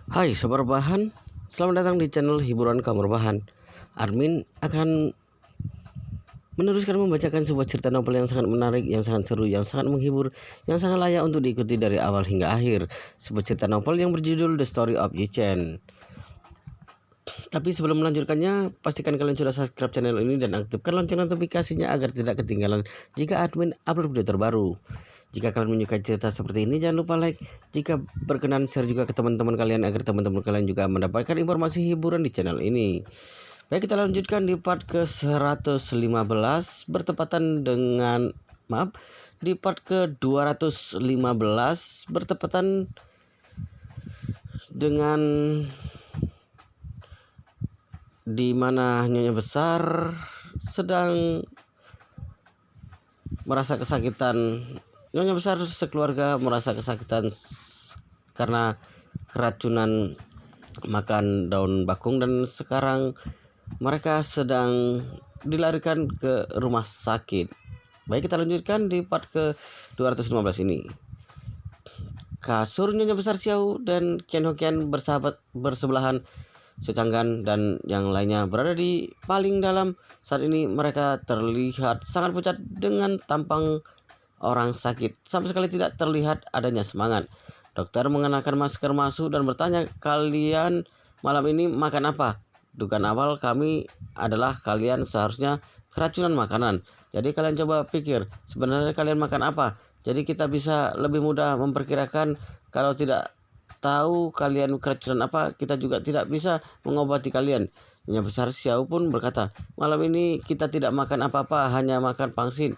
Hai Sobat Rebahan, selamat datang di channel hiburan Kamar Rebahan. Armin akan meneruskan membacakan sebuah cerita novel yang sangat menarik, yang sangat seru, yang sangat menghibur, yang sangat layak untuk diikuti dari awal hingga akhir. Sebuah cerita novel yang berjudul The Story of Yi-Chen. Tapi sebelum melanjutkannya, pastikan kalian sudah subscribe channel ini dan aktifkan lonceng notifikasinya agar tidak ketinggalan jika admin upload video terbaru. Jika kalian menyukai cerita seperti ini, jangan lupa like. Jika berkenan, share juga ke teman-teman kalian agar teman-teman kalian juga mendapatkan informasi hiburan di channel ini. Baik, kita lanjutkan di part ke-115 bertepatan dengan di part ke-215 bertepatan dengan di mana Nyonya Besar sedang merasa kesakitan. Nyonya Besar sekeluarga merasa kesakitan karena keracunan makan daun bakung dan sekarang mereka sedang dilarikan ke rumah sakit. Baik, kita lanjutkan di part ke-215 ini. Kasur Nyonya Besar Xiao dan Ken Hokian bersahabat bersebelahan. Secanggan dan yang lainnya berada di paling dalam. Saat ini mereka terlihat sangat pucat dengan tampang orang sakit. Sama sekali tidak terlihat adanya semangat. Dokter mengenakan masker masuk dan bertanya, "Kalian malam ini makan apa?" "Dugaan awal kami adalah kalian seharusnya keracunan makanan. Jadi kalian coba pikir, sebenarnya kalian makan apa? Jadi kita bisa lebih mudah memperkirakan. Kalau tidak tahu kalian keracunan apa, kita juga tidak bisa mengobati kalian." Nyonya Besar Xiao pun berkata, "Malam ini kita tidak makan apa-apa, hanya makan pangsit.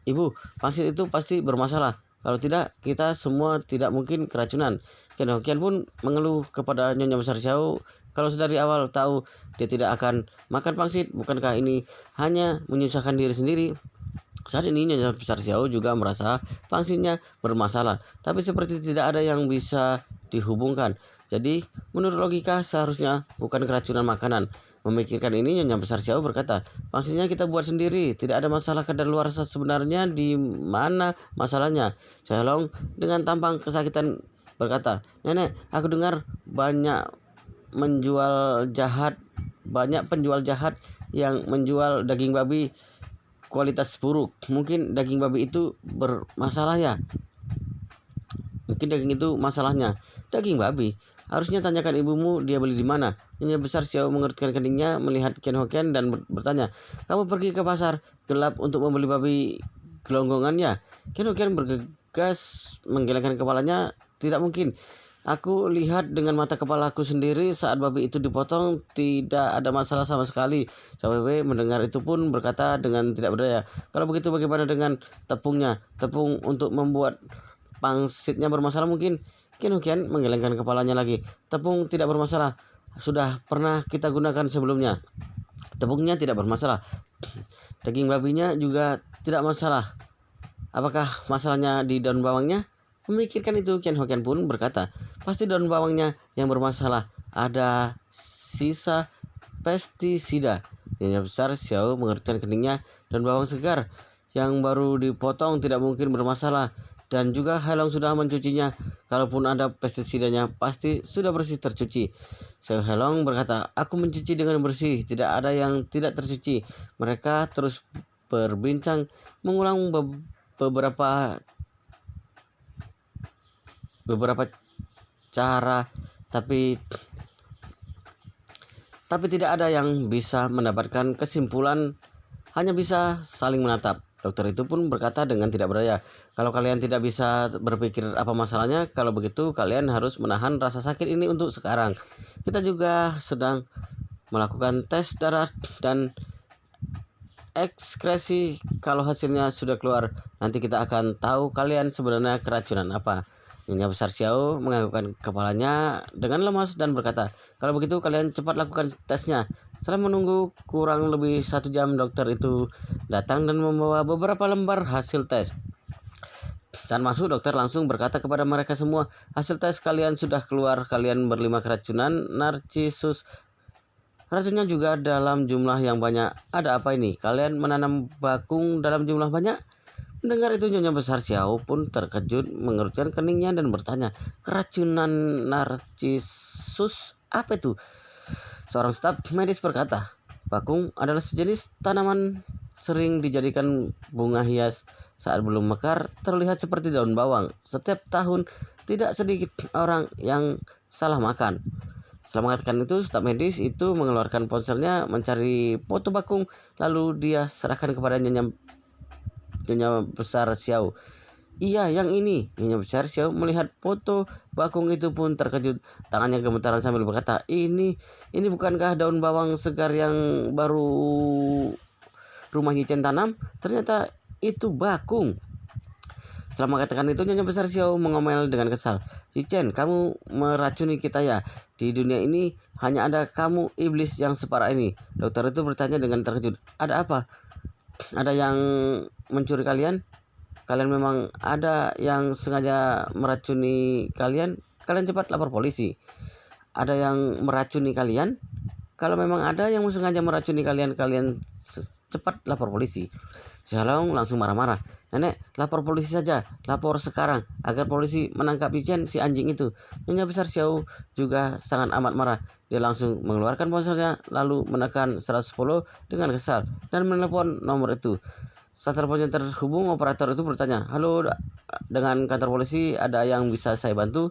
Ibu, pangsit itu pasti bermasalah. Kalau tidak, kita semua tidak mungkin keracunan." Ken Hokian pun mengeluh kepada Nyonya Besar Xiao. Kalau sedari awal tahu dia tidak akan makan pangsit, bukankah ini hanya menyusahkan diri sendiri? Saat ini Nyonya Besar Xiao juga merasa pangsitnya bermasalah, tapi seperti tidak ada yang bisa dihubungkan. Jadi menurut logika seharusnya bukan keracunan makanan. Memikirkan ini, Nyonya Besar Xiao berkata, "Pangsitnya kita buat sendiri, tidak ada masalah kadaluarsa. Sebenarnya di mana masalahnya?" Long dengan tampang kesakitan berkata, "Nenek, aku dengar banyak penjual jahat yang menjual daging babi kualitas buruk. Mungkin daging babi itu bermasalah ya? Mungkin daging itu masalahnya." "Daging babi? Harusnya tanyakan ibumu dia beli di mana." Nyonya Besar Xiao mengerutkan keningnya melihat Ken Hokian dan bertanya, "Kamu pergi ke pasar gelap untuk membeli babi gelonggongannya?" Ken Hokian bergegas menggelengkan kepalanya. "Tidak mungkin. Aku lihat dengan mata kepalaku sendiri saat babi itu dipotong, tidak ada masalah sama sekali." Cao Wei mendengar itu pun berkata dengan tidak berdaya, "Kalau begitu bagaimana dengan tepungnya? Tepung untuk membuat pangsitnya bermasalah mungkin?" Ken Hokian menggelengkan kepalanya lagi. "Tepung tidak bermasalah. Sudah pernah kita gunakan sebelumnya. Tepungnya tidak bermasalah. Daging babinya juga tidak masalah. Apakah masalahnya di daun bawangnya?" Memikirkan itu, Ken Hokian pun berkata, "Pasti daun bawangnya yang bermasalah. Ada sisa pestisida." Nyonya Besar Xiao mengerutkan keningnya. "Dan bawang segar yang baru dipotong tidak mungkin bermasalah. Dan juga Halong sudah mencucinya. Kalaupun ada pestisidanya, pasti sudah bersih tercuci." Halong berkata, "Aku mencuci dengan bersih, tidak ada yang tidak tercuci." Mereka terus berbincang, mengulang beberapa cara, tapi tidak ada yang bisa mendapatkan kesimpulan, hanya bisa saling menatap. Dokter itu pun berkata dengan tidak berdaya, "Kalau kalian tidak bisa berpikir apa masalahnya, kalau begitu kalian harus menahan rasa sakit ini untuk sekarang. Kita juga sedang melakukan tes darah dan ekskresi. Kalau hasilnya sudah keluar, nanti kita akan tahu kalian sebenarnya keracunan apa." Nyonya Besar Xiao menganggukkan kepalanya dengan lemas dan berkata, "Kalau begitu kalian cepat lakukan tesnya." Setelah menunggu kurang lebih 1 jam, dokter itu datang dan membawa beberapa lembar hasil tes. Saat masuk, dokter langsung berkata kepada mereka semua, "Hasil tes kalian sudah keluar. Kalian berlima keracunan narcisus. Racunnya juga dalam jumlah yang banyak. Ada apa ini? Kalian menanam bakung dalam jumlah banyak?" Mendengar itu Nyonya Besar Xiao pun terkejut mengerutkan keningnya dan bertanya, keracunan narcisus apa itu? Seorang staf medis berkata, bakung adalah sejenis tanaman sering dijadikan bunga hias. Saat belum mekar, terlihat seperti daun bawang. Setiap tahun, tidak sedikit orang yang salah makan. Setelah mengatakan itu, staf medis itu mengeluarkan ponselnya mencari foto bakung, lalu dia serahkan kepada Nyonya Besar Xiao. Iya, yang ini. Nyonya Besar Xiao melihat foto bakung itu pun terkejut. Tangannya gemetaran sambil berkata, ini bukankah daun bawang segar yang baru rumah Yicen tanam? Ternyata itu bakung. Setelah mengatakan itu, Nyonya Besar Xiao mengomel dengan kesal. Yicen, kamu meracuni kita ya? Di dunia ini hanya ada kamu iblis yang separah ini. Dokter itu bertanya dengan terkejut. Ada apa? Ada yang mencuri kalian? Kalian memang ada yang sengaja meracuni kalian? Kalian cepat lapor polisi. Ada yang meracuni kalian? Kalau memang ada yang sengaja meracuni kalian, kalian cepat lapor polisi. Si Halong langsung marah-marah. Nenek, lapor polisi saja. Lapor sekarang agar polisi menangkap Yicen si anjing itu. Nyonya Besar Xiao juga sangat amat marah. Dia langsung mengeluarkan ponselnya lalu menekan 110 dengan kesal dan menelepon nomor itu. Saat teleponnya terhubung, operator itu bertanya, halo, dengan kantor polisi, ada yang bisa saya bantu?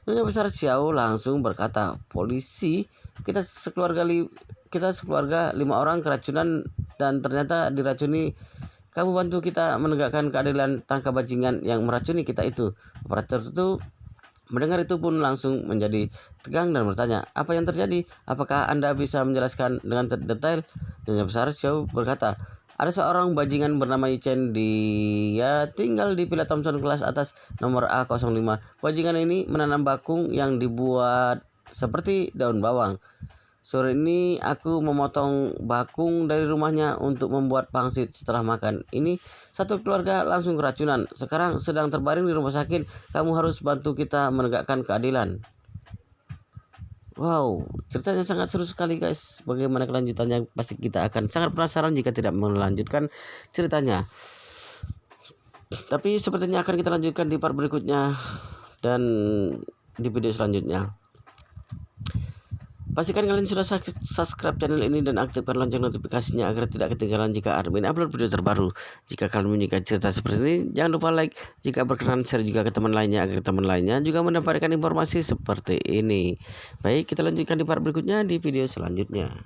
Nyonya Besar Xiao langsung berkata, polisi, kita sekeluarga 5 orang keracunan dan ternyata diracuni. Kamu bantu kita menegakkan keadilan, tangkap bajingan yang meracuni kita itu. Operator itu mendengar itu pun langsung menjadi tegang dan bertanya, apa yang terjadi? Apakah Anda bisa menjelaskan dengan detail? Nyonya Besar Xiao berkata, ada seorang bajingan bernama Yicen, dia tinggal di Villa Thompson kelas atas nomor A05. Bajingan ini menanam bakung yang dibuat seperti daun bawang. Sore ini aku memotong bakung dari rumahnya untuk membuat pangsit setelah makan. Ini satu keluarga langsung keracunan. Sekarang sedang terbaring di rumah sakit. Kamu harus bantu kita menegakkan keadilan. Wow, ceritanya sangat seru sekali guys. Bagaimana kelanjutannya pasti kita akan sangat penasaran jika tidak melanjutkan ceritanya. Tapi sepertinya akan kita lanjutkan di part berikutnya dan di video selanjutnya. Pastikan kalian sudah subscribe channel ini dan aktifkan lonceng notifikasinya agar tidak ketinggalan jika admin upload video terbaru. Jika kalian menyukai cerita seperti ini, jangan lupa like. Jika berkenan, share juga ke teman lainnya agar teman lainnya juga mendapatkan informasi seperti ini. Baik, kita lanjutkan di part berikutnya di video selanjutnya.